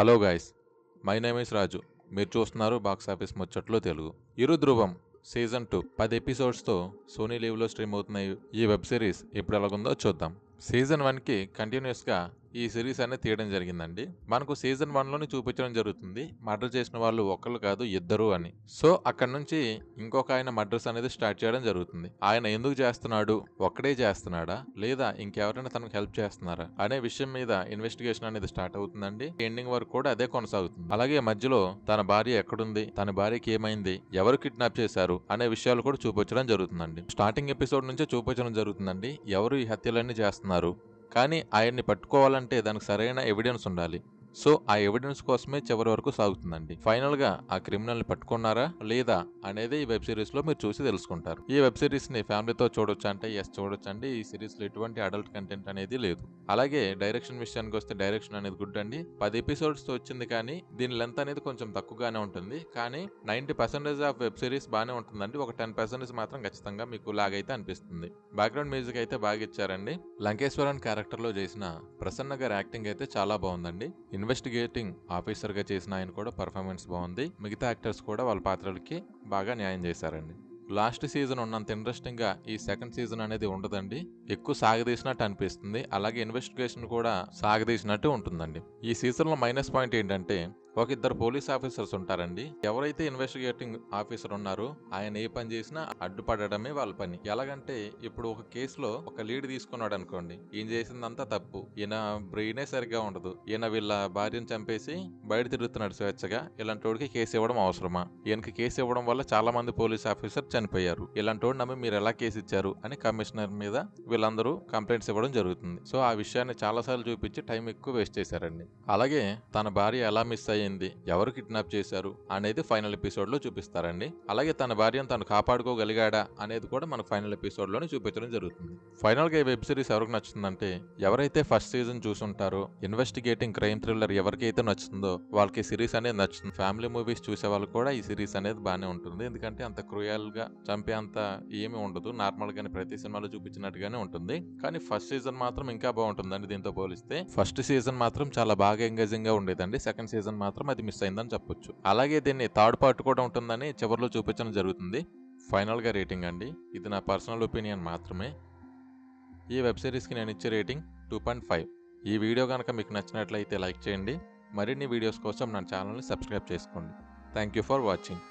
Hello guys, my name is Raju. మీరు చూస్తున్నారు box office ముచ్చట్లో తెలుగు. ఇరు ధ్రువం సీజన్ 2 10 ఎపిసోడ్స్తో సోనీ లీవ్లో స్ట్రీమ్ అవుతున్న ఈ వెబ్ సిరీస్ ఎప్పుడు ఎలాగుందో చూద్దాం. సీజన్ 1కి కంటిన్యూస్గా ఈ సిరీస్ అనేది తీయడం జరిగిందండి. మనకు సీజన్ 1లోని చూపించడం జరుగుతుంది మర్డర్ చేసిన వాళ్ళు ఒకళ్ళు కాదు ఇద్దరు అని. సో అక్కడ నుంచి ఇంకొక ఆయన మర్డర్స్ అనేది స్టార్ట్ చేయడం జరుగుతుంది. ఆయన ఎందుకు చేస్తున్నాడు, ఒక్కడే చేస్తున్నాడా లేదా ఇంకెవరైనా తనకు హెల్ప్ చేస్తున్నారా అనే విషయం మీద ఇన్వెస్టిగేషన్ అనేది స్టార్ట్ అవుతుందండి. ఎండింగ్ వరకు కూడా అదే కొనసాగుతుంది. అలాగే మధ్యలో తన భార్య ఎక్కడుంది, తన భార్యకి ఏమైంది, ఎవరు కిడ్నాప్ చేశారు అనే విషయాలు కూడా చూపించడం జరుగుతుందండి. స్టార్టింగ్ ఎపిసోడ్ నుంచే చూపించడం జరుగుతుందండి ఎవరు ఈ హత్యలన్నీ చేస్తున్నారు. కానీ ఆయన్ని పట్టుకోవాలంటే దానికి సరైన ఎవిడెన్స్ ఉండాలి. సో ఆ ఎవిడెన్స్ కోసమే చివరి వరకు సాగుతుందండి. ఫైనల్ గా ఆ క్రిమినల్ ని పట్టుకున్నారా లేదా అనేది ఈ వెబ్ సిరీస్ లో మీరు చూసి తెలుసుకుంటారు. ఈ వెబ్ సిరీస్ ని ఫ్యామిలీతో చూడొచ్చు అంటే ఎస్ చూడొచ్చండి. ఈ సిరీస్ లో ఎటువంటి అడల్ట్ కంటెంట్ అనేది లేదు. అలాగే డైరెక్షన్ విషయానికి వస్తే డైరెక్షన్ అనేది గుడ్ అండి. 10 ఎపిసోడ్స్ తో వచ్చింది కానీ దీని లెంత్ అనేది కొంచెం తక్కువగానే ఉంటుంది. కానీ 90% ఆఫ్ వెబ్ సిరీస్ బాగానే ఉంటుందండి. ఒక 10% మాత్రం ఖచ్చితంగా మీకు లాగైతే అనిపిస్తుంది. బ్యాక్గ్రౌండ్ మ్యూజిక్ అయితే బాగా ఇచ్చారండి. లంకేశ్వరన్ క్యారెక్టర్ లో చేసిన ప్రసన్న గారి యాక్టింగ్ అయితే చాలా బాగుందండి. ఇన్వెస్టిగేటింగ్ ఆఫీసర్ గా చేసిన ఆయన కూడా పర్ఫార్మెన్స్ బాగుంది. మిగతా యాక్టర్స్ కూడా వాళ్ళ పాత్రలకి బాగా న్యాయం చేశారండి. లాస్ట్ సీజన్ ఉన్నంత ఇంట్రెస్టింగ్ గా ఈ సెకండ్ సీజన్ అనేది ఉండదండి. ఎక్కువ సాగదీసినట్టు అనిపిస్తుంది. అలాగే ఇన్వెస్టిగేషన్ కూడా సాగదీసినట్టు ఉంటుందండి. ఈ సీజన్ లో మైనస్ పాయింట్ ఏంటంటే ఒక ఇద్దరు పోలీస్ ఆఫీసర్స్ ఉంటారండి. ఎవరైతే ఇన్వెస్టిగేటింగ్ ఆఫీసర్ ఉన్నారో ఆయన ఏ పని చేసినా అడ్డుపడడమే వాళ్ళ పని. ఎలాగంటే ఇప్పుడు ఒక కేసులో ఒక లీడ్ తీసుకున్నాడు అనుకోండి, ఈయన చేసిందంతా తప్పు, ఈయన బ్రెయినే సరిగ్గా ఉండదు, ఈయన వీళ్ళ భార్యను చంపేసి బయట తిరుగుతున్నాడు స్వేచ్ఛగా, ఇలాంటి వాడికి కేసు ఇవ్వడం అవసరమా, ఈయనకి కేసు ఇవ్వడం వల్ల చాలా మంది పోలీస్ ఆఫీసర్ చనిపోయారు, ఇలాంటి వాడు నమ్మి మీరు ఎలా కేసు ఇచ్చారు అని కమిషనర్ మీద వీళ్ళందరూ కంప్లైంట్స్ ఇవ్వడం జరుగుతుంది. సో ఆ విషయాన్ని చాలాసార్లు చూపించి టైం ఎక్కువ వేస్ట్ చేశారండి. అలాగే తన భార్య ఎలా మిస్ అయ్యింది, ఎవరు కిడ్నాప్ చేశారు అనేది ఫైనల్ ఎపిసోడ్ లో చూపిస్తారండి. అలాగే తన భార్యను తను కాపాడుకోగలిగాడా అనేది కూడా మనకు ఫైనల్ ఎపిసోడ్ లోనే చూపించడం జరుగుతుంది. ఫైనల్ గా ఈ వెబ్ సిరీస్ ఎవరికి నచ్చుతుందంటే ఎవరైతే ఫస్ట్ సీజన్ చూసుంటారో ఇన్వెస్టిగేటింగ్ క్రైమ్ థ్రిల్లర్ ఎవరికైతే నచ్చుతుందో వాళ్ళకి సిరీస్ అనేది నచ్చుతుంది. ఫ్యామిలీ మూవీస్ చూసే వాళ్ళు కూడా ఈ సిరీస్ అనేది బాగానే ఉంటుంది. ఎందుకంటే అంత క్రూయల్ గా చంపే అంత ఏమీ ఉండదు. నార్మల్ గానే ప్రతి సినిమాలో చూపించినట్టుగానే ఉంటుంది. కానీ ఫస్ట్ సీజన్ మాత్రం ఇంకా బాగుంటుందండి దీంతో పోలిస్తే. ఫస్ట్ సీజన్ మాత్రం చాలా బాగా ఎంగేజింగ్ గా ఉండేదండి. సెకండ్ సీజన్ మాత్రం అది మిస్ అయిందని చెప్పొచ్చు. అలాగే దీన్ని థర్డ్ పార్ట్ కూడా ఉంటుందని చివరిలో చూపించడం జరుగుతుంది. ఫైనల్ గా రేటింగ్ అండి, ఇది నా పర్సనల్ ఒపీనియన్ మాత్రమే. ఈ వెబ్ సిరీస్కి నేను ఇచ్చే రేటింగ్ 2.5. ఈ వీడియో కనుక మీకు నచ్చినట్లయితే లైక్ చేయండి. మరిన్ని వీడియోస్ కోసం నా ఛానల్ని సబ్స్క్రైబ్ చేసుకోండి. Thank you for watching.